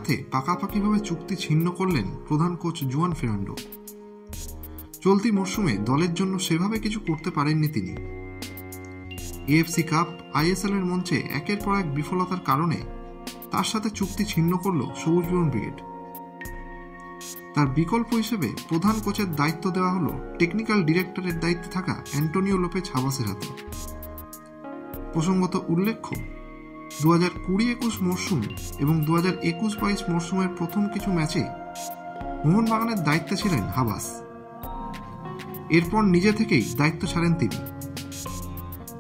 সাথে পাকাপাকিভাবে চুক্তি ছিন্ন করলেন প্রধান কোচ জুয়ান ফেরান্ডো। চলতি মরশুমে দলের জন্য সেভাবে কিছু করতে পারেননি তিনি। এএফসি কাপ, আইএসএল এর মঞ্চে একের পর এক বিফলতার কারণে তার সাথে চুক্তি ছিন্ন করল সবুজ বরণ ব্রিগেড। তার বিকল্প হিসেবে প্রধান কোচের দায়িত্ব দেওয়া হলো টেকনিক্যাল ডিরেক্টরের দায়িত্বে থাকা অ্যান্টোনিও লোপেজ হাবাসের হাতে। প্রসঙ্গত উল্লেখ্য, 2020-21 মরশুম এবং 2021-22 মরশুমের প্রথম কিছু ম্যাচে মোহনবাগানের দায়িত্বে ছিলেন হাবাস। এরপর নিজে থেকেই দায়িত্ব ছাড়েন তিনি।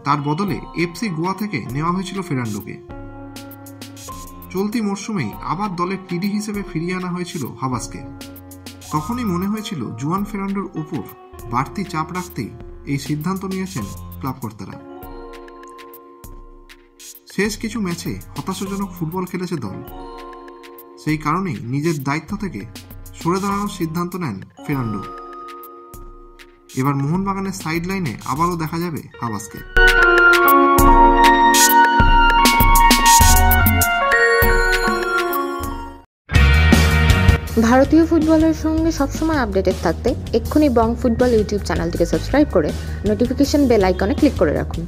তার বদলে এফসি গোয়া থেকে নেওয়া হয়েছিল ফেরান্ডোকে। চলতি মরশুমেই আবার দলের টিডি হিসেবে ফিরিয়ে আনা হয়েছিল হাবাসকে। তখনই মনে হয়েছিল জুয়ান ফেরান্ডোর ওপর বাড়তি চাপ রাখতেই এই সিদ্ধান্ত নিয়েছেন ক্লাবকর্তারা। শেষ কিছু ম্যাচে হতাশাজনক ফুটবল খেলেছে দল, সেই কারণেই নিজের দায়িত্ব থেকে সরে দাঁড়ানোর সিদ্ধান্ত নেন ফেরান্ডো। এবার মোহনবাগানের সাইড লাইনে আবারও দেখা যাবে হাবাসকে। ভারতীয় ফুটবলের সঙ্গে সবসময় আপডেটেড থাকতে এক্ষুনি বং ফুটবল ইউটিউব চ্যানেলটিকে সাবস্ক্রাইব করে নোটিফিকেশন বেল আইকনে ক্লিক করে রাখুন।